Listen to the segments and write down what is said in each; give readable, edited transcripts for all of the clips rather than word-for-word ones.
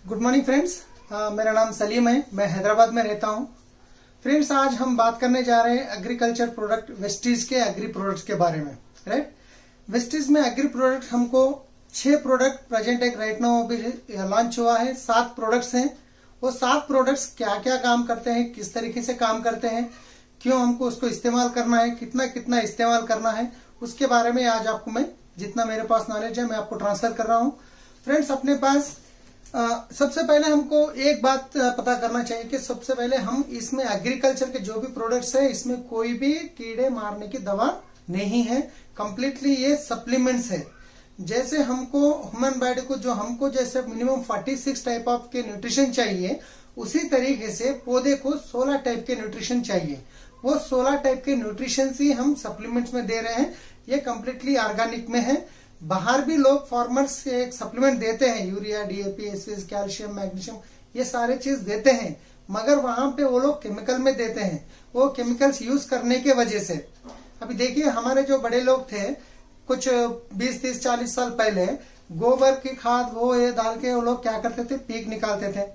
Good morning friends. मेरा नाम सलीम है, मैं हैदराबाद में रहता हूं। फ्रेंड्स, आज हम बात करने जा रहे हैं एग्रीकल्चर प्रोडक्ट वेस्टीज के एग्री प्रोडक्ट्स के बारे में। राइट, वेस्टीज में एग्री प्रोडक्ट हमको 6 प्रोडक्ट प्रेजेंट है, राइट नाउ अभी लॉन्च हुआ है। 7 प्रोडक्ट्स हैं। वो 7 प्रोडक्ट्स क्या क्या काम करते हैं, किस तरीके से काम करते हैं, क्यों हमको उसको इस्तेमाल करना है, कितना कितना इस्तेमाल करना है, उसके बारे में आज आपको मैं जितना मेरे पास नॉलेज है मैं आपको ट्रांसफर कर रहा हूं। फ्रेंड्स, अपने पास सबसे पहले हमको एक बात पता करना चाहिए कि सबसे पहले हम इसमें एग्रीकल्चर के जो भी प्रोडक्ट्स है इसमें कोई भी कीड़े मारने की दवा नहीं है। कंप्लीटली ये सप्लीमेंट्स है। जैसे हमको ह्यूमन बॉडी को जो हमको जैसे मिनिमम 46 टाइप ऑफ के न्यूट्रिशन चाहिए, उसी तरीके से पौधे को 16 टाइप के न्यूट्रिशन चाहिए। वो 16 टाइप के न्यूट्रिशन ही हम सप्लीमेंट्स में दे रहे हैं। ये कंप्लीटली ऑर्गेनिक में है। बाहर भी लोग फार्मर्स एक सप्लीमेंट देते हैं, urea, DAP, SS, calcium, magnesium, ये सारे चीज देते हैं, मगर वहां पे वो लोग केमिकल में देते हैं। वो केमिकल्स यूज करने के वजह से अभी देखिए, हमारे जो बड़े लोग थे कुछ 20, 30, 40 साल पहले गोबर की खाद वो ये डाल के वो लोग क्या करते थे, पीक निकालते थे।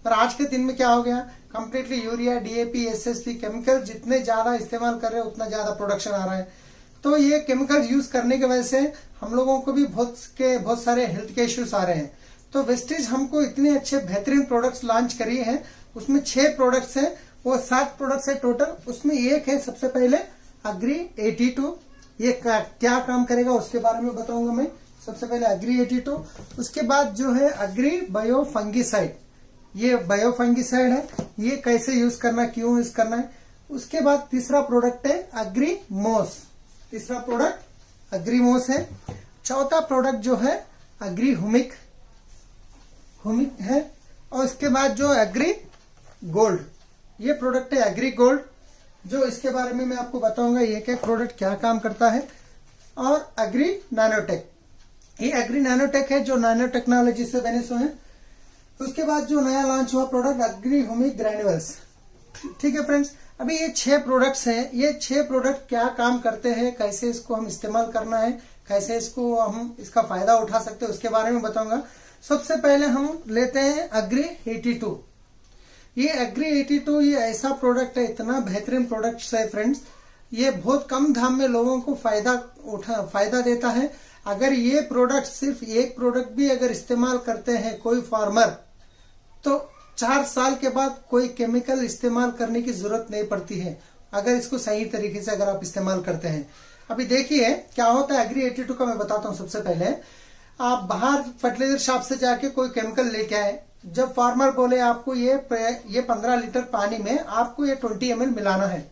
पर आज के दिन में क्या हो गया, completely urea, DAP, SSP chemical जितने ज्यादा इस्तेमाल कर रहे हैं उतना ज्यादा प्रोडक्शन आ रहा है। तो ये केमिकल यूज करने की वजह से हम लोगों को भी बहुत सारे हेल्थ के इश्यूज आ रहे हैं। तो वेस्टीज हमको इतने अच्छे बेहतरीन प्रोडक्ट्स लॉन्च करी है। उसमें 6 प्रोडक्ट्स हैं, वो 7 प्रोडक्ट्स है टोटल। उसमें एक है सबसे पहले अग्री 82। ये क्या काम करेगा उसके बारे में बताऊंगा मैं। सबसे पहले अग्री 82, उसके बाद जो है अग्री बायो फंगिसाइड। ये बायो फंगिसाइड है, ये कैसे यूज करना, क्यों यूज करना है। उसके बाद तीसरा प्रोडक्ट है अग्री मोस। तीसरा प्रोडक्ट अग्री मोस है। चौथा प्रोडक्ट जो है अग्री हुमिक है। और इसके बाद जो अग्री गोल्ड, ये प्रोडक्ट है अग्री गोल्ड, जो इसके बारे में मैं आपको बताऊंगा ये क्या प्रोडक्ट क्या काम करता है। और अग्री नैनोटेक, ये अग्री नैनोटेक है जो नैनो टेक्नोलॉजी से बने हुए हैं। उसके बाद जो नया लॉन्च हुआ प्रोडक्ट अग्री हुमिक ग्रैन्युअल्स। ठीक है फ्रेंड्स, अभी ये 6 प्रोडक्ट्स हैं। ये 6 प्रोडक्ट क्या काम करते हैं, कैसे इसको हम इस्तेमाल करना है, कैसे इसको हम इसका फायदा उठा सकते हैं, उसके बारे में बताऊंगा। सबसे पहले हम लेते हैं अग्री 82। ये अग्री 82 ये ऐसा प्रोडक्ट है, इतना बेहतरीन प्रोडक्ट है फ्रेंड्स। ये बहुत कम दाम में लोगों को फायदा देता है। अगर ये प्रोडक्ट सिर्फ एक प्रोडक्ट भी अगर इस्तेमाल करते हैं कोई फार्मर, तो 4 साल के बाद कोई केमिकल इस्तेमाल करने की जरूरत नहीं पड़ती है, अगर इसको सही तरीके से अगर आप इस्तेमाल करते हैं। अभी देखिए क्या होता है अग्री 82 का मैं बताता हूं। सबसे पहले आप बाहर फर्टिलाइजर शॉप से जाके कोई केमिकल लेके आए, जब फार्मर बोले आपको ये 15 लीटर पानी में आपको ये 20 ml मिलाना है।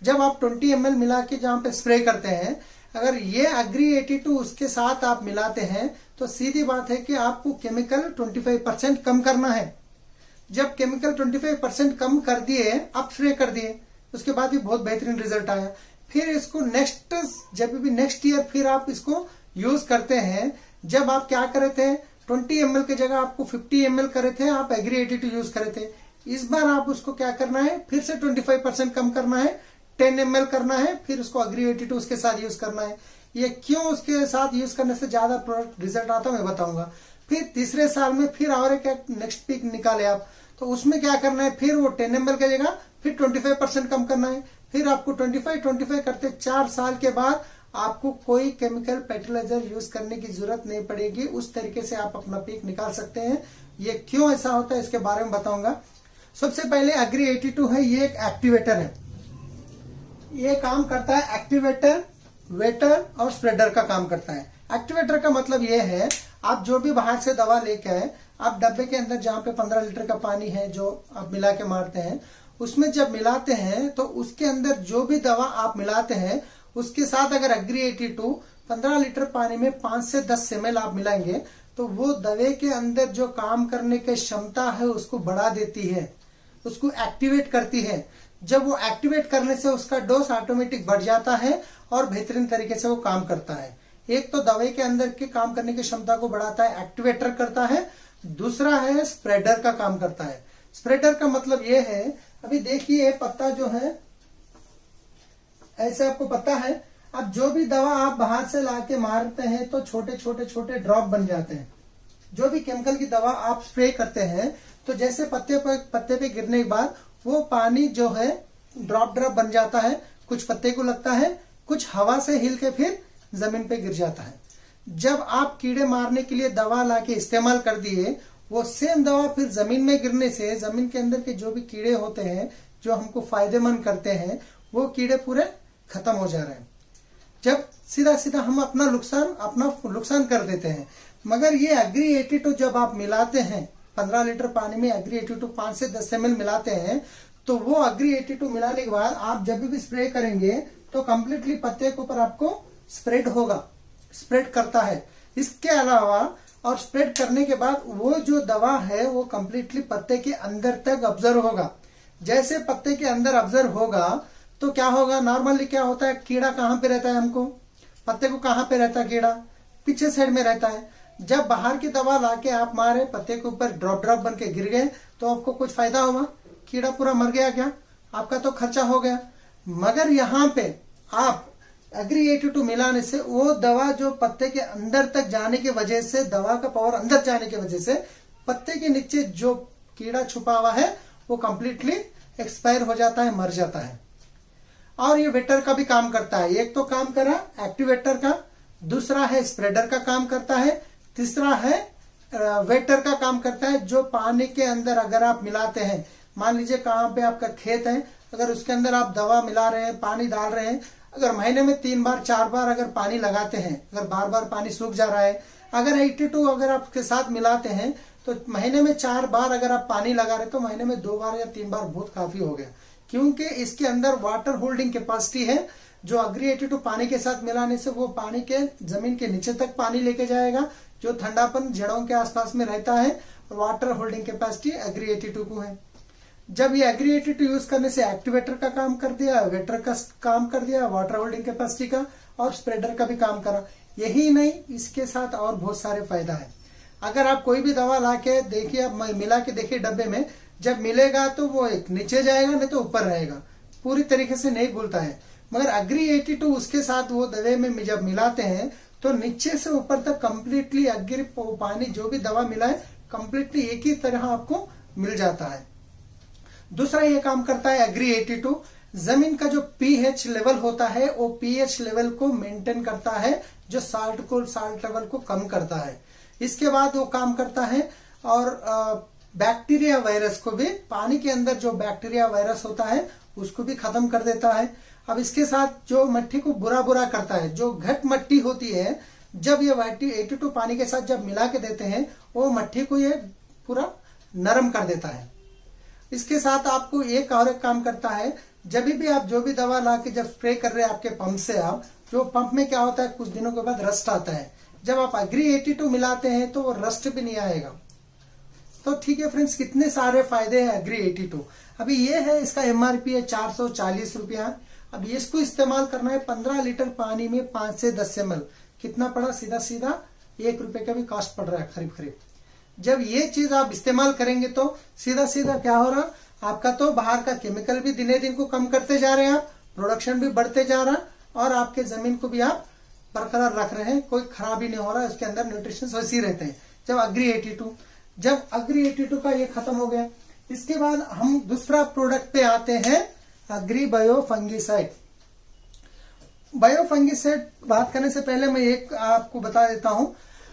जब आप 20 ml मिला के जहां पे स्प्रे करते हैं, अगर ये अग्री 82 उसके साथ आप मिलाते हैं तो सीधी बात है कि आपको केमिकल 25% कम करना है। जब केमिकल 25% कम कर दिए, आप स्प्रे कर दिए, उसके बाद भी बहुत बेहतरीन रिजल्ट आया। फिर इसको जब भी नेक्स्ट ईयर फिर आप इसको यूज करते हैं, जब आप क्या करे थे 20 ml की जगह आपको 50 ml करे थे, आप एग्री 82 यूज करे थे। इस बार आप उसको क्या करना है, फिर से 25% कम करना है, 10 ml करना है, फिर उसको अग्री 82 उसके साथ यूज करना है। ये क्यों उसके साथ यूज करने से ज्यादा प्रोडक्ट रिजल्ट आता है मैं बताऊंगा। फिर तीसरे साल में फिर और एक नेक्स्ट पीक निकाले आप, तो उसमें क्या करना है, फिर वो 10 ml की जगह फिर 25% कम करना है। फिर आपको 25 करते 4 साल के बाद आपको कोई केमिकल फर्टिलाइजर यूज करने की जरूरत नहीं पड़ेगी। उस तरीके से आप अपना पीक निकाल सकते हैं। ये क्यों ऐसा होता है इसके बारे में बताऊंगा। सबसे पहले अग्री 82 है, ये एक एक्टिवेटर है। ये काम करता है एक्टिवेटर, वेटर और स्प्रेडर का काम करता है। एक्टिवेटर का मतलब ये है, आप जो भी बाहर से दवा लेके आए, आप डब्बे के अंदर जहां पे 15 लीटर का पानी है जो आप मिला के मारते हैं, उसमें जब मिलाते हैं तो उसके अंदर जो भी दवा आप मिलाते हैं उसके साथ अगर अग्री 82 15 लीटर पानी में 5 से 10 ml आप मिलाएंगे तो वो दवे के अंदर जो काम करने की क्षमता है उसको बढ़ा देती है, उसको एक्टिवेट करती है। जब वो एक्टिवेट करने से उसका डोज ऑटोमेटिक बढ़ जाता है और बेहतरीन तरीके से वो काम करता है। एक तो दवाई के अंदर के काम करने की क्षमता को बढ़ाता है, एक्टिवेटर करता है। दूसरा है स्प्रेडर का काम करता है। स्प्रेडर का मतलब ये है, अभी देखिए पत्ता जो है ऐसे आपको पता है, अब जो भी दवा आप बाहर से लाके मारते हैं तो छोटे छोटे ड्रॉप बन जाते हैं। जो भी केमिकल की दवा आप स्प्रे करते हैं तो जैसे पत्ते पे गिरने के बाद वो पानी जो है ड्रॉप ड्रॉप बन जाता है, कुछ पत्ते को लगता है, कुछ हवा से हिल के फिर जमीन पे गिर जाता है। जब आप कीड़े मारने के लिए दवा लाके इस्तेमाल कर दिए, वो सेम दवा फिर जमीन में गिरने से जमीन के अंदर के जो भी कीड़े होते हैं जो हमको फायदेमंद करते हैं, वो कीड़े पूरे खत्म हो जा रहे हैं। जब सीधा सीधा हम अपना नुकसान कर देते हैं। मगर ये एग्री 82 जब आप मिलाते हैं 15 लीटर पानी में एग्री 82 5 से 10 ml मिलाते हैं, तो वो एग्री 82 मिलाने के बाद आप जब भी स्प्रे करेंगे तो कंप्लीटली पत्ते के ऊपर आपको स्प्रेड करता है। इसके अलावा और स्प्रेड करने के बाद वो जो दवा है वो कंप्लीटली पत्ते के अंदर तक ऑब्जर्व होगा। जैसे पत्ते के अंदर ऑब्जर्व होगा तो क्या होगा, नॉर्मली क्या होता है, कीड़ा कहाँ पे रहता है, हमको पत्ते को कहाँ पे रहता है, कीड़ा पीछे साइड में रहता है। जब बाहर की दवा लाके आप मारे, पत्ते के ऊपर ड्रॉप बन के गिर गए तो आपको कुछ फायदा हुआ? कीड़ा पूरा मर गया क्या? आपका तो खर्चा हो गया। मगर यहाँ पे आप एग्री 82 मिलाने से वो दवा जो पत्ते के अंदर तक जाने की वजह से, दवा का पावर अंदर जाने की वजह से पत्ते के नीचे जो कीड़ा छुपा हुआ है वो कंप्लीटली एक्सपायर हो जाता है, मर जाता है। और ये वेटर का भी काम करता है। एक तो काम करा एक्टिवेटर का, दूसरा है स्प्रेडर का काम करता है, तीसरा है वेटर का काम करता है। जो पानी के अंदर अगर आप मिलाते हैं, मान लीजिए कहाँ पे आपका खेत है, अगर उसके अंदर आप दवा मिला रहे हैं, पानी डाल रहे हैं, अगर महीने में 3 बार 4 बार अगर पानी लगाते हैं, अगर बार बार पानी सूख जा रहा है, अगर 82 अगर आपके साथ मिलाते हैं तो महीने में 4 बार अगर आप पानी लगा रहे तो महीने में 2 बार या 3 बार बहुत काफी हो गया। क्योंकि इसके अंदर वाटर होल्डिंग कैपेसिटी है। जो एग्री 82 पानी के साथ मिलाने से वो पानी के जमीन के नीचे तक पानी लेके जाएगा, जो ठंडापन जड़ों के आसपास में रहता है। वाटर होल्डिंग कैपेसिटी एग्री 82 को है। जब ये एग्री 82 यूज करने से एक्टिवेटर का काम कर दिया, वेटर का काम कर दिया, वाटर होल्डिंग कैपेसिटी का, और स्प्रेडर का भी काम करा। यही नहीं, इसके साथ और बहुत सारे फायदा है। अगर आप कोई भी दवा लाके देखिए, आप मिला के देखिए डब्बे में, जब मिलेगा तो वो एक नीचे जाएगा, नहीं तो ऊपर रहेगा, पूरी तरीके से नहीं घुलता है। मगर एग्री 82 उसके साथ वो दवे में जब मिलाते हैं तो नीचे से ऊपर तक कंप्लीटली एग्री पानी जो भी दवा मिला है कंप्लीटली एक ही तरह आपको मिल जाता है। दूसरा ये काम करता है एग्री 82, जमीन का जो पीएच लेवल होता है वो पीएच लेवल को मेंटेन करता है, जो साल्ट लेवल को कम करता है। इसके बाद वो काम करता है और बैक्टीरिया वायरस को भी, पानी के अंदर जो बैक्टीरिया वायरस होता है उसको भी खत्म कर देता है। अब इसके साथ जो मट्टी को बुरा करता है, जो घट मट्टी होती है, जब ये 82 पानी के साथ जब मिला के देते हैं वो मट्टी को ये पूरा नरम कर देता है। इसके साथ आपको एक और एक काम करता है, जब भी आप जो भी दवा ला के जब स्प्रे कर रहे हैं आपके पंप से, आप जो पंप में क्या होता है कुछ दिनों के बाद रस्ट आता है। जब आप एग्री 82 मिलाते हैं तो वो रस्ट भी नहीं आएगा। तो ठीक है फ्रेंड्स, कितने सारे फायदे हैं एग्री 82। अभी ये है, इसका एमआरपी है 440 रुपया। अब इसको इस्तेमाल करना है 15 लीटर पानी में 5 से 10 ml। कितना पड़ा? सीधा 1 रुपए का भी कॉस्ट पड़ रहा है खरीद। जब ये चीज आप इस्तेमाल करेंगे तो सीधा क्या हो रहा, आपका तो बाहर का केमिकल भी दिने दिन को कम करते जा रहे हैं आप, प्रोडक्शन भी बढ़ते जा रहा, और आपके जमीन को भी आप बरकरार रख रहे हैं, कोई खराबी नहीं हो रहा, इसके अंदर न्यूट्रिशन वैसे ही रहते हैं। जब एग्री 82 का ये खत्म हो गया, इसके बाद हम दूसरा प्रोडक्ट पे आते हैं, agri bio fungicide. Bio fungicide बात करने से पहले मैं एक आपको बता देता हूं,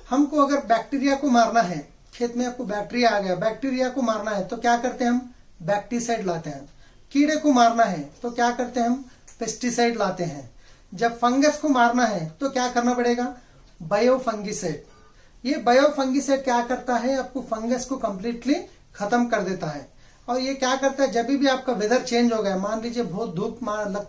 हमको अगर बैक्टीरिया को मारना है, खेत में आपको बैक्टीरिया आ गया, बैक्टीरिया को मारना है तो क्या करते हैं हम? बैक्टीसाइड लाते हैं। कीड़े को मारना है तो क्या करते हैं हम? पेस्टिसाइड लाते हैं। जब फंगस को मारना है तो क्या करना पड़ेगा? Bio fungicide. ये बायो फंगिसाइड क्या करता है? आपको फंगस को कंप्लीटली खत्म कर देता है। और ये क्या करता है, जब भी आपका वेदर चेंज हो गया, मान लीजिए बहुत धूप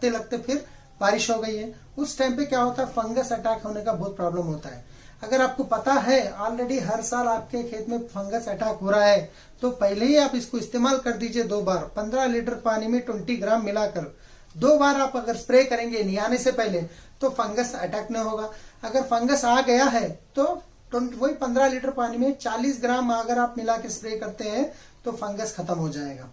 लगते फिर बारिश हो गई है, उस टाइम पे क्या होता है, फंगस अटैक होने का बहुत प्रॉब्लम होता है। अगर आपको पता है ऑलरेडी हर साल आपके खेत में फंगस अटैक हो रहा है, तो पहले ही आप इसको इस्तेमाल कर दीजिए 2 बार। 15 लीटर पानी में 20 ग्राम मिलाकर 2 बार आप अगर स्प्रे करेंगे नहीं आने से पहले, तो फंगस अटैक नहीं होगा। अगर फंगस आ गया है तो वही 15 लीटर पानी में 40 ग्राम अगर आप मिला के स्प्रे करते हैं तो फंगस खत्म हो जाएगा।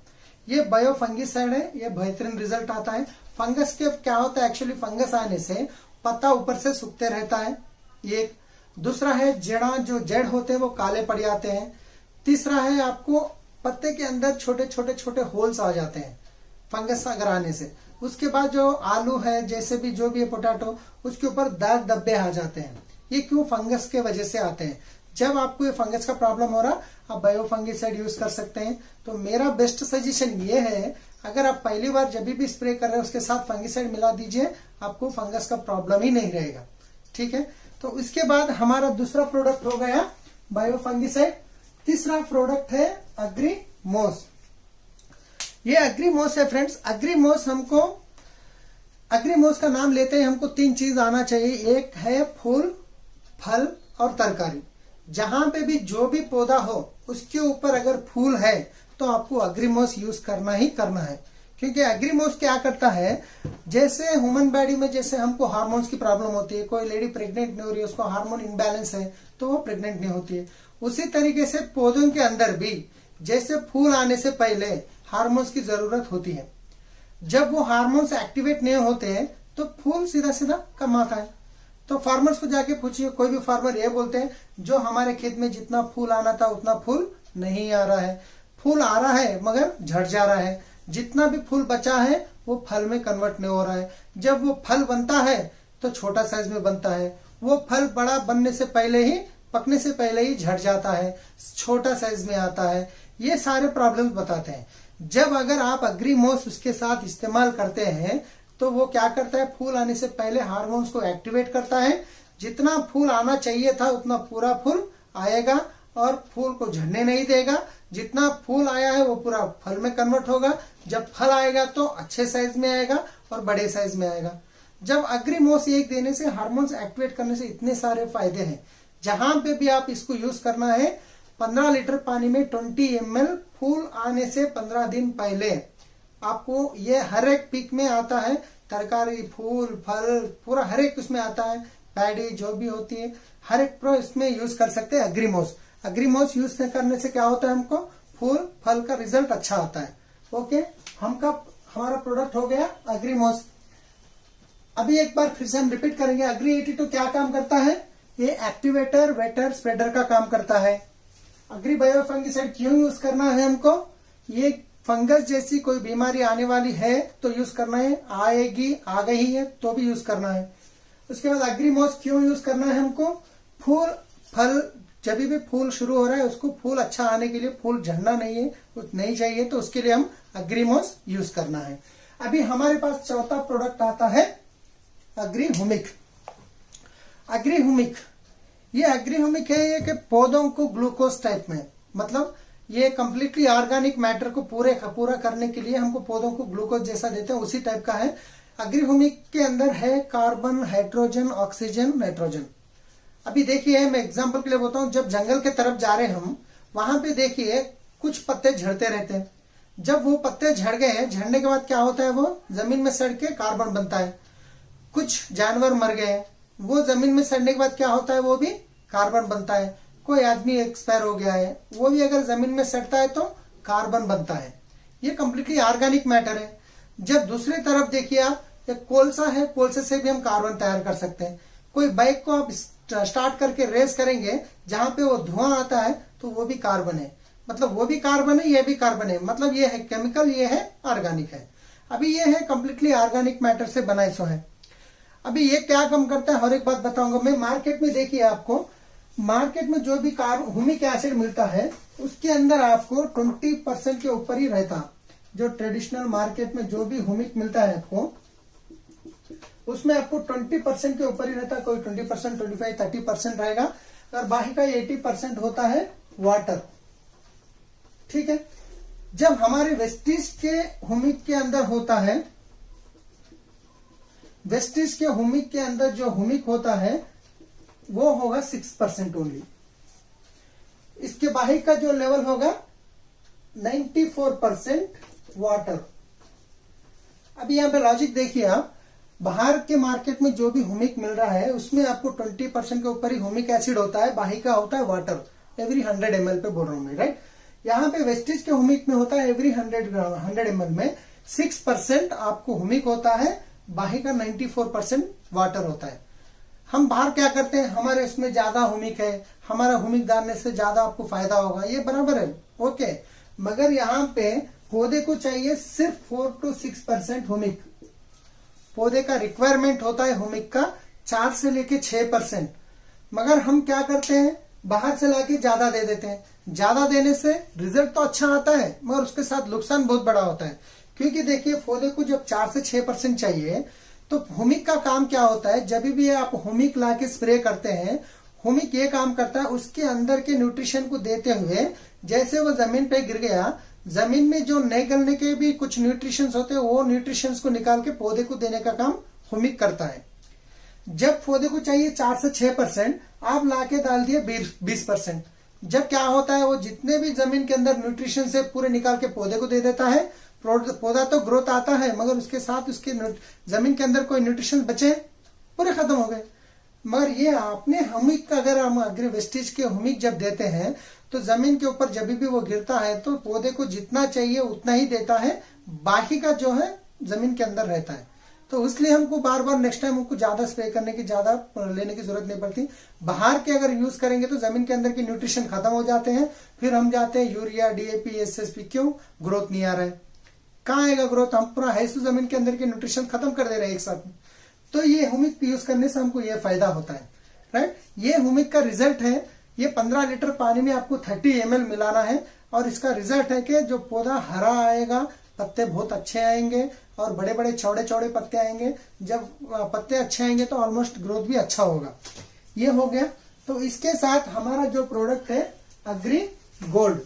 ये बायो फंगिसाइड है, ये बेहतरीन रिजल्ट आता है। फंगस के क्या होता है, एक्चुअली फंगस आने से पत्ता ऊपर से सूखते रहता है, ये। दूसरा है जड़ा, जो जड़ होते हैं वो काले पड़ जाते हैं। तीसरा है आपको पत्ते के अंदर छोटे छोटे छोटे होल्स आ जाते हैं फंगस अगर आने से। उसके बाद जो आलू है, जैसे भी जो भी है पोटैटो, उसके ऊपर दाग धब्बे आ जाते हैं। ये क्यों? फंगस के वजह से आते हैं। जब आपको ये फंगस का प्रॉब्लम हो रहा, आप बायोफंगिसाइड यूज कर सकते हैं। तो मेरा बेस्ट सजेशन ये है, अगर आप पहली बार जब भी स्प्रे कर रहे हैं उसके साथ फंगिसाइड मिला दीजिए, आपको फंगस का प्रॉब्लम ही नहीं रहेगा। ठीक है, तो इसके बाद हमारा दूसरा प्रोडक्ट हो गया बायोफंगिसाइड। तीसरा प्रोडक्ट है एग्रीमोस। ये एग्रीमोस है फ्रेंड्स। एग्रीमोस का नाम लेते ही हमको 3 चीज आना चाहिए। एक है फूल, फल और तरकारी। जहां पे भी जो भी पौधा हो उसके ऊपर अगर फूल है तो आपको एग्रीमोस यूज करना ही करना है। क्योंकि एग्रीमोस क्या करता है, जैसे ह्यूमन बॉडी में जैसे हमको हार्मोन्स की प्रॉब्लम होती है, कोई लेडी प्रेग्नेंट नहीं हो रही है, उसको हार्मोन इम्बैलेंस है तो वो प्रेग्नेंट नहीं होती है, उसी तरीके से पौधों के अंदर भी जैसे फूल आने से पहले हार्मोन्स की जरूरत होती है। जब वो हार्मोन्स एक्टिवेट नहीं होते हैं तो फूल सीधा सीधा कम आता है। तो फार्मर्स को जाके पूछिए, कोई भी फार्मर ये बोलते हैं जो हमारे खेत में जितना फूल आना था उतना फूल नहीं आ रहा है, फूल आ रहा है मगर झड़ जा रहा है, जितना भी फूल बचा है वो फल में कन्वर्ट नहीं हो रहा है। जब वो फल बनता है तो छोटा साइज में बनता है, वो फल बड़ा बनने से पहले ही, पकने से पहले ही झड़ जाता है, छोटा साइज में आता है। ये सारे प्रॉब्लम्स बताते हैं। जब अगर आप एग्रीमोस उसके साथ इस्तेमाल करते हैं तो वो क्या करता है, फूल आने से पहले हार्मोन्स को एक्टिवेट करता है। जितना फूल आना चाहिए था उतना पूरा फूल आएगा और फूल को झड़ने नहीं देगा। जितना फूल आया है वो पूरा फल में कन्वर्ट होगा। जब फल आएगा तो अच्छे साइज में आएगा और बड़े साइज में आएगा। जब एग्रीमोस एक देने से, हार्मोन्स एक्टिवेट करने से इतने सारे फायदे हैं। जहां पे भी आप इसको यूज करना है, 15 लीटर पानी में 20 ml फूल आने से 15 दिन पहले आपको, ये हर एक पीक में आता है, तरकारी, फूल, फल, पूरा हर एक उसमें आता है, पैडी जो भी होती है हर एक प्रो इसमें यूज कर सकते हैं एग्रीमोस। एग्रीमोस यूज करने से क्या होता है, हमको फूल फल का रिजल्ट अच्छा आता है। ओके, हमारा प्रोडक्ट हो गया एग्रीमोस। अभी एक बार फिर से हम रिपीट करेंगे, एग्री 82 क्या काम करता है, ये एक्टिवेटर, वेटर, स्प्रेडर का काम करता है। एग्री बायोफंगिसाइड क्यों यूज करना है हमको, ये फंगस जैसी कोई बीमारी आने वाली है तो यूज करना है, आएगी, आ गई है तो भी यूज करना है। उसके बाद एग्रीमोस क्यों यूज करना है हमको, फूल फल, जब भी फूल शुरू हो रहा है उसको फूल अच्छा आने के लिए, फूल झड़ना नहीं चाहिए तो उसके लिए हम एग्रीमोस यूज करना है। अभी हमारे पास चौथा प्रोडक्ट आता है एग्रीह्यूमिक। एग्रीह्यूमिक, ये एग्रीह्यूमिक है ये कि पौधों को ग्लूकोज टाइप में, मतलब ये कंप्लीटली ऑर्गेनिक मैटर को पूरा करने के लिए हमको पौधों को ग्लूकोज जैसा देते हैं, उसी टाइप का है। एग्रीह्यूमिक के अंदर है कार्बन, हाइड्रोजन, ऑक्सीजन, नाइट्रोजन। अभी देखिए मैं एग्जांपल के लिए बोलता हूँ, जब जंगल के तरफ जा रहे हैं हम, वहां पे देखिए कुछ पत्ते झड़ते रहते हैं। जब वो पत्ते झड़ गए हैं, झड़ने के बाद क्या होता है, वो जमीन में सड़ के कार्बन बनता है। कुछ जानवर मर गए, वो जमीन में सड़ने के बाद क्या होता है, वो भी कार्बन बनता है। कोई आदमी एक्सपायर हो गया है, वो भी अगर जमीन में सड़ता है तो कार्बन बनता है। ये कंप्लीटली ऑर्गेनिक मैटर है। जब दूसरी तरफ देखिए आप, एक कोलसा है, कोलसे से भी हम कार्बन तैयार कर सकते हैं। कोई बाइक को आप स्टार्ट करके रेस करेंगे, जहां पे वो धुआं आता है तो वो भी कार्बन है, मतलब वो भी कार्बन है, ये भी कार्बन है, मतलब ये है केमिकल, ये है ऑर्गेनिक है। अभी ये है कंप्लीटली ऑर्गेनिक मैटर से बनाए सो है। अभी ये क्या काम करता है, हर एक बात बताऊंगा मैं। मार्केट में देखिए, आपको मार्केट में जो भी ह्यूमिक एसिड मिलता है उसके अंदर आपको 20% के ऊपर ही रहता। जो ट्रेडिशनल मार्केट में जो भी ह्यूमिक मिलता है आपको, उसमें आपको 20% के ऊपर ही रहता। कोई 20%, 25, 30% रहेगा, और बाकी का 80% होता है वाटर। ठीक है, जब हमारे वेस्टिज के ह्यूमिक के अंदर होता है, वेस्टिज के ह्यूमिक के अंदर जो ह्यूमिक होता है वो होगा 6% ओनली। इसके बाहर का जो लेवल होगा 94% वाटर। अभी यहां पे लॉजिक देखिए आप, बाहर के मार्केट में जो भी ह्यूमिक मिल रहा है उसमें आपको 20% के ऊपर ही ह्यूमिक एसिड होता है, बाकी का होता है वाटर। एवरी 100 ml पे बोल रहा हूं मैं, राइट। यहाँ पे वेस्टिज के ह्यूमिक में होता है एवरी 100 ml में 6% आपको ह्यूमिक होता है, बाकी का 94% वाटर होता है। हम बाहर क्या करते हैं, हमारे इसमें ज्यादा हुमिक है, हमारा हुमिक डालने से ज्यादा आपको फायदा होगा, ये बराबर है, ओके। मगर यहाँ पे पौधे को चाहिए सिर्फ 4 to 6% हुमिक। पौधे का रिक्वायरमेंट होता है हुमिक का 4 से लेके 6%। मगर हम क्या करते हैं, बाहर से लाके ज्यादा दे देते हैं। ज्यादा देने से रिजल्ट तो अच्छा आता है, मगर उसके साथ नुकसान बहुत बड़ा होता है। क्योंकि देखिए पौधे को जब 4 से 6% चाहिए, तो हुमिक का काम क्या होता है, जब भी आप हुमिक लाके स्प्रे करते हैं, हुमिक ये काम करता है उसके अंदर के न्यूट्रिशन को देते हुए, जैसे वो जमीन पे गिर गया, जमीन में जो नहीं गलने के भी कुछ न्यूट्रिशंस होते हैं, वो न्यूट्रिशंस को निकाल के पौधे को देने का काम हुमिक करता है। जब पौधे को चाहिए 4 से 6%, आप लाके डाल दिए 20%। जब क्या होता है, वो जितने भी जमीन के अंदर न्यूट्रिशन से पूरे निकाल के पौधे को दे देता है। पौधा तो ग्रोथ आता है, मगर उसके साथ उसके जमीन के अंदर कोई न्यूट्रिशन बचे पूरे खत्म हो गए। मगर ये आपने हुमिक, अगर हम एग्री वेस्टेज के हुमिक जब देते हैं, तो जमीन के ऊपर जब भी वो गिरता है तो पौधे को जितना चाहिए उतना ही देता है, बाकी का जो है जमीन के अंदर रहता है। तो इसलिए हमको बार बार नेक्स्ट टाइम हमको ज्यादा स्प्रे करने की, ज्यादा लेने की जरूरत नहीं पड़ती। बाहर के अगर यूज करेंगे तो जमीन के अंदर के न्यूट्रिशन खत्म हो जाते हैं, फिर हम जाते हैं यूरिया, डीएपी, एसएसपी। क्यों? ग्रोथ नहीं आ रहा है। कहाँ आएगा ग्रोथ? हम पूरा हैसु जमीन के अंदर के न्यूट्रिशन खत्म कर दे रहे हैं एक साथ। तो ये हुमिक यूज करने से हमको ये फायदा होता है, राइट। ये हुमिक का रिजल्ट है, ये 15 लीटर पानी में आपको 30 ml मिलाना है, और इसका रिजल्ट है कि जो पौधा हरा आएगा, पत्ते बहुत अच्छे आएंगे और बड़े बड़े चौड़े चौड़े पत्ते आएंगे। जब पत्ते अच्छे आएंगे तो ऑलमोस्ट ग्रोथ भी अच्छा होगा। ये हो गया। तो इसके साथ हमारा जो प्रोडक्ट है एग्री गोल्ड,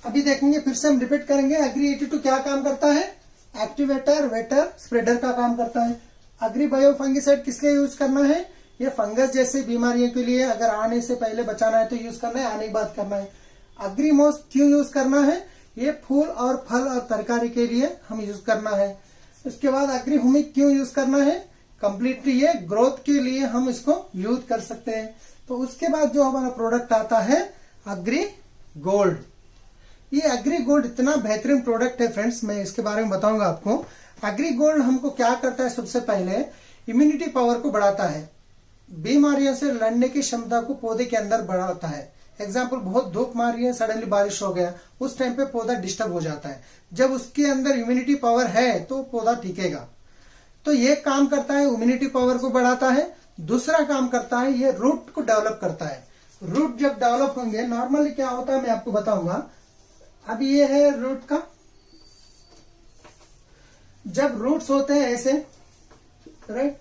अभी देखेंगे, फिर से हम रिपीट करेंगे। एग्री 82 क्या काम करता है? एक्टिवेटर, वेटर, स्प्रेडर का काम करता है। एग्री बायो फंगिसाइड किस लिए यूज करना है? ये फंगस जैसी बीमारियों के लिए, अगर आने से पहले बचाना है तो यूज करना है, आने के बाद करना है। एग्री मोस क्यों यूज करना है? ये फूल और फल और तरकारी के लिए हम यूज करना है। उसके बाद एग्री हुमिक क्यों यूज करना है? कंप्लीटली ये ग्रोथ के लिए हम इसको यूज कर सकते हैं। तो उसके बाद जो हमारा प्रोडक्ट आता है एग्री गोल्ड। ये एग्री गोल्ड इतना बेहतरीन प्रोडक्ट है फ्रेंड्स, मैं इसके बारे में बताऊंगा आपको। एग्री गोल्ड हमको क्या करता है? सबसे पहले इम्यूनिटी पावर को बढ़ाता है, बीमारियों से लड़ने की क्षमता को पौधे के अंदर बढ़ाता है। एग्जाम्पल, बहुत धूप मार रही है, सडनली बारिश हो गया, उस टाइम पे पौधा डिस्टर्ब हो जाता है। जब उसके अंदर इम्यूनिटी पावर है तो पौधा टिकेगा। तो ये काम करता है, इम्यूनिटी पावर को बढ़ाता है। दूसरा काम करता है, ये रूट को डेवलप करता है। रूट जब डेवलप होंगे, नॉर्मली क्या होता है मैं आपको बताऊंगा। अभी ये है रूट का, जब रूट्स होते हैं ऐसे, राइट।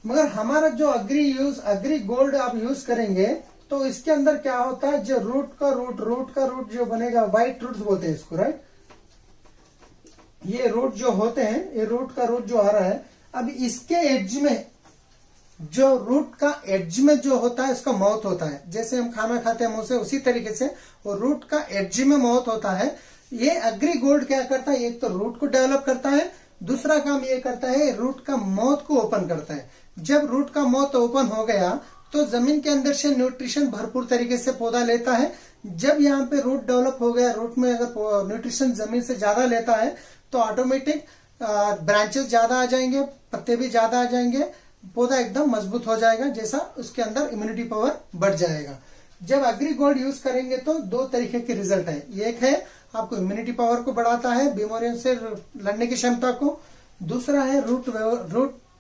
मगर हमारा जो एग्री गोल्ड आप यूज करेंगे तो इसके अंदर क्या होता है, जो रूट का रूट जो बनेगा, व्हाइट रूट्स बोलते हैं इसको, राइट। ये रूट जो होते हैं, ये रूट का रूट जो आ रहा है, अब इसके एड्ज में, जो रूट का एड्ज में जो होता है उसका माउथ होता है। जैसे हम खाना खाते हैं मुंह से, उसी तरीके से वो रूट का एड्ज में माउथ होता है। ये एग्री गोल्ड क्या करता है? एक तो रूट को डेवलप करता है, दूसरा काम ये करता है रूट का माउथ को ओपन करता है। जब रूट का माउथ ओपन हो गया तो जमीन के अंदर से न्यूट्रिशन भरपूर तरीके से पौधा लेता है। जब यहाँ पे रूट डेवलप हो गया, रूट में अगर न्यूट्रिशन जमीन से ज्यादा लेता है तो ऑटोमेटिक ब्रांचेस ज्यादा आ जाएंगे, पत्ते भी ज्यादा आ जाएंगे, पौधा एकदम मजबूत हो जाएगा, जैसा उसके अंदर इम्यूनिटी पावर बढ़ जाएगा। जब एग्री गोल्ड यूज करेंगे तो 2 तरीके के रिजल्ट है। एक है आपको इम्यूनिटी पावर को बढ़ाता है, बीमारियों से लड़ने की क्षमता को। दूसरा है रूट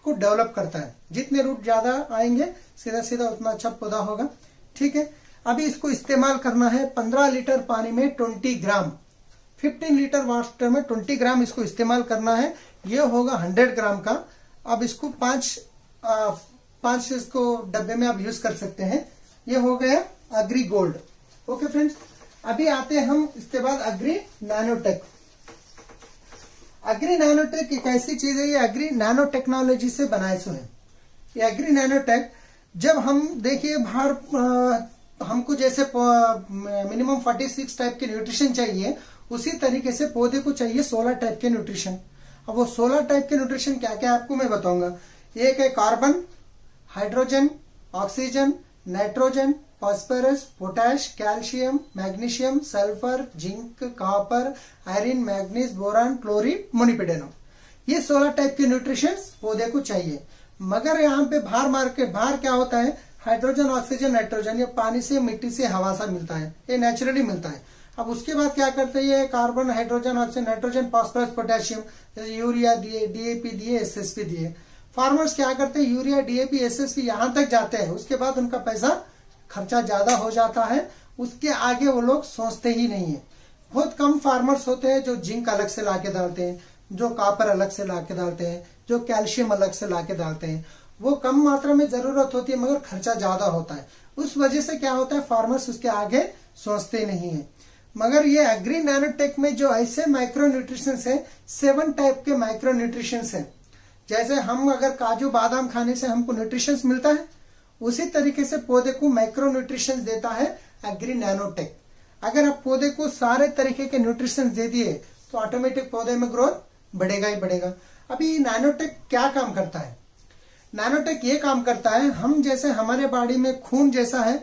को डेवलप करता है। जितने रूट ज्यादा आएंगे सीधा सीधा उतना अच्छा पौधा होगा, ठीक है। अभी इसको इस्तेमाल करना है 15 लीटर पानी में 20 ग्राम, 15 लीटर वाटर में 20 ग्राम इसको इस्तेमाल करना है। ये होगा 100 ग्राम का। अब इसको 5 इसको डब्बे में आप यूज कर सकते हैं। ये हो गया एग्री गोल्ड। ओके फ्रेंड्स, अभी आते हैं हम इसके बाद एग्री नैनोटेक। एग्री नैनोटेक एक ऐसी चीज है, ये एग्री नैनो टेक्नोलॉजी से बनाए सो है। ये एग्री नैनोटेक, जब हम देखिए बाहर हमको जैसे मिनिमम 46 टाइप के न्यूट्रिशन चाहिए, उसी तरीके से पौधे को चाहिए 16 टाइप के न्यूट्रिशन। अब वो 16 टाइप के न्यूट्रिशन क्या क्या आपको मैं बताऊंगा। एक है carbon, hydrogen, oxygen, nitrogen, phosphorus, potash, calcium, magnesium, sulphur, zinc, copper, iron, manganese, boron, chlorine, molybdenum. ये 16 टाइप के न्यूट्रिशन पौधे को चाहिए। मगर यहाँ पे बाहर क्या होता है, हाइड्रोजन ऑक्सीजन नाइट्रोजन, ये पानी से मिट्टी से हवा से मिलता है, ये नेचुरली मिलता है। अब उसके बाद क्या करते हैं, ये carbon hydrogen oxygen nitrogen phosphorus potassium, जैसे यूरिया दिए, डीएपी दिए, एसएसपी दिए। फार्मर्स क्या करते हैं, यूरिया डीएपी एसएसपी यहाँ तक जाते हैं, उसके बाद उनका पैसा खर्चा ज्यादा हो जाता है, उसके आगे वो लोग सोचते ही नहीं है। बहुत कम फार्मर्स होते हैं जो जिंक अलग से लाके डालते हैं, जो कॉपर अलग से लाके डालते हैं, जो कैल्शियम अलग से लाके डालते हैं। वो कम मात्रा में जरूरत होती है मगर खर्चा ज्यादा होता है, उस वजह से क्या होता है, फार्मर्स उसके आगे सोचते नहीं है। मगर ये एग्री नैनोटेक में जो ऐसे माइक्रो न्यूट्रिशन है, 7 टाइप के माइक्रो न्यूट्रिशन है। जैसे हम अगर काजू बादाम खाने से हमको न्यूट्रिशन मिलता है, उसी तरीके से पौधे को माइक्रो न्यूट्रिशन देता है एग्री नैनोटेक। अगर आप पौधे को सारे तरीके के न्यूट्रिशन दे दिए तो ऑटोमेटिक पौधे में ग्रोथ बढ़ेगा ही बढ़ेगा। अभी नैनोटेक क्या काम करता है, नैनोटेक ये काम करता है, हम जैसे हमारे बॉडी में खून जैसा है,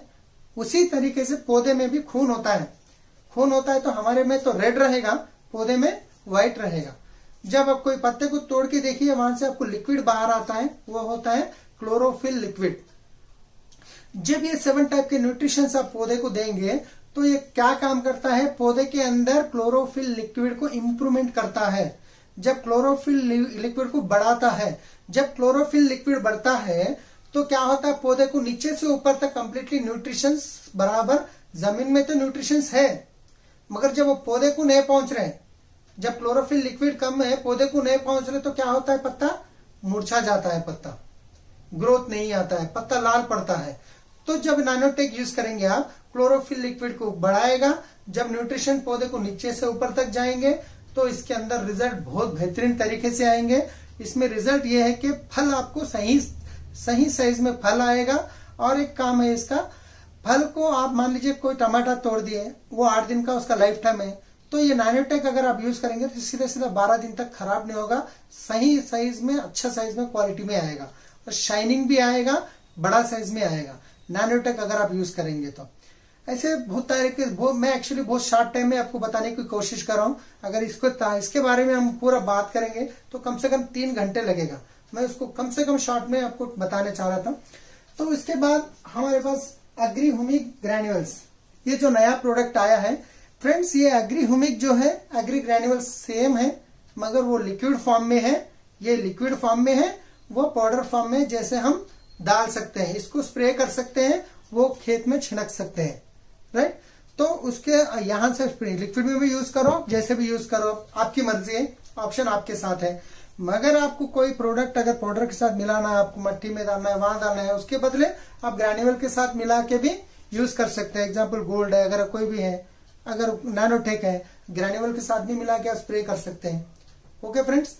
उसी तरीके से पौधे में भी खून होता है। खून होता है तो हमारे में तो रेड रहेगा, पौधे में व्हाइट रहेगा। जब आप कोई पत्ते को तोड़ के देखिए, वहां से आपको लिक्विड बाहर आता है, वो होता है क्लोरोफिल लिक्विड। जब ये 7 टाइप के न्यूट्रिशन आप पौधे को देंगे तो ये क्या काम करता है, पौधे के अंदर क्लोरोफिल लिक्विड को इंप्रूवमेंट करता है। जब क्लोरोफिल लिक्विड को बढ़ाता है, जब क्लोरोफिल लिक्विड बढ़ता है तो क्या होता है, पौधे को नीचे से ऊपर तक कंप्लीटली न्यूट्रिशन बराबर, जमीन में तो न्यूट्रिशन है मगर जब वो पौधे को नहीं पहुंच रहे, जब क्लोरोफिल लिक्विड कम है, पौधे को नहीं पहुंच रहे, तो क्या होता है, पत्ता मुरझा जाता है, पत्ता ग्रोथ नहीं आता है, पत्ता लाल पड़ता है। तो जब नैनोटेक यूज करेंगे आप, क्लोरोफिल लिक्विड को बढ़ाएगा, जब न्यूट्रिशन पौधे को नीचे से ऊपर तक जाएंगे तो इसके अंदर रिजल्ट बहुत बेहतरीन तरीके से आएंगे। इसमें रिजल्ट ये है कि फल आपको सही साइज में फल आएगा। और एक काम है इसका, फल को आप मान लीजिए कोई टमाटर तोड़ दिए, वो 8 दिन का उसका लाइफ टाइम है, तो ये नैनोटेक अगर आप यूज करेंगे तो सीधा सीधा 12 दिन तक खराब नहीं होगा, सही साइज में, अच्छा साइज में, क्वालिटी में आएगा और शाइनिंग भी आएगा, बड़ा साइज में आएगा नैनोटेक अगर आप यूज करेंगे तो। ऐसे बहुत तरीके, मैं एक्चुअली बहुत शॉर्ट टाइम में आपको बताने की कोशिश कर रहा हूँ। अगर इसके बारे में हम पूरा बात करेंगे तो कम से कम 3 घंटे लगेगा, मैं उसको कम से कम शॉर्ट में आपको बताने चाह रहा था। तो इसके बाद हमारे पास एग्री ह्यूमिक ग्रैन्युअल्स, ये जो नया प्रोडक्ट आया है फ्रेंड्स, ये एग्री ह्यूमिक जो है, एग्री ग्रैन्युअल्स सेम है मगर वो लिक्विड फॉर्म में है, ये लिक्विड फॉर्म में है, वो पाउडर फॉर्म में, जैसे हम डाल सकते हैं, इसको स्प्रे कर सकते हैं, वो खेत में छिड़क सकते हैं, राइट। तो उसके यहां से लिक्विड में भी यूज करो, जैसे भी यूज करो, आपकी मर्जी है, ऑप्शन आपके साथ है। मगर आपको कोई प्रोडक्ट अगर पाउडर के साथ मिलाना है, आपको मट्टी में डालना है, वहां डालना है, उसके बदले आप ग्रैन्युअल के साथ मिला के भी यूज कर सकते हैं। एग्जाम्पल गोल्ड है, अगर कोई भी है, अगर नैनोटेक है, ग्रैन्युअल के साथ भी मिला के आप स्प्रे कर सकते हैं। ओके फ्रेंड्स,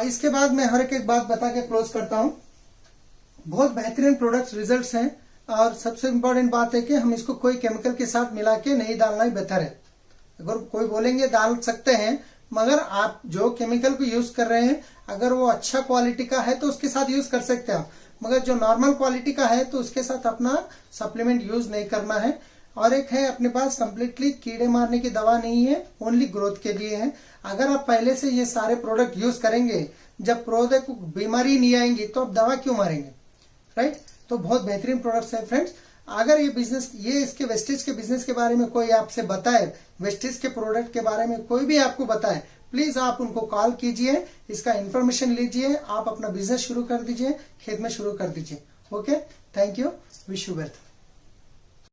इसके बाद मैं हर एक बात बता के क्लोज करता हूं। बहुत बेहतरीन प्रोडक्ट रिजल्ट्स हैं और सबसे इम्पोर्टेंट बात है कि हम इसको कोई केमिकल के साथ मिला के नहीं डालना ही बेहतर है। अगर कोई बोलेंगे डाल सकते हैं, मगर आप जो केमिकल को यूज कर रहे हैं अगर वो अच्छा क्वालिटी का है तो उसके साथ यूज कर सकते हैं आप, मगर जो नॉर्मल क्वालिटी का है तो उसके साथ अपना सप्लीमेंट यूज नहीं करना है। और एक है, अपने पास कंप्लीटली कीड़े मारने की दवा नहीं है, ओनली ग्रोथ के लिए है। अगर आप पहले से ये सारे प्रोडक्ट यूज करेंगे, जब पौधे को बीमारी नहीं आएंगी तो आप दवा क्यों मारेंगे, राइट। तो बहुत बेहतरीन प्रोडक्ट्स है फ्रेंड्स। अगर ये इसके वेस्टेज के बिजनेस के बारे में कोई आपसे बताए, वेस्टेज के प्रोडक्ट के बारे में कोई भी आपको बताए, प्लीज आप उनको कॉल कीजिए, इसका इंफॉर्मेशन लीजिए, आप अपना बिजनेस शुरू कर दीजिए, खेत में शुरू कर दीजिए। Okay, thank you, wish you well.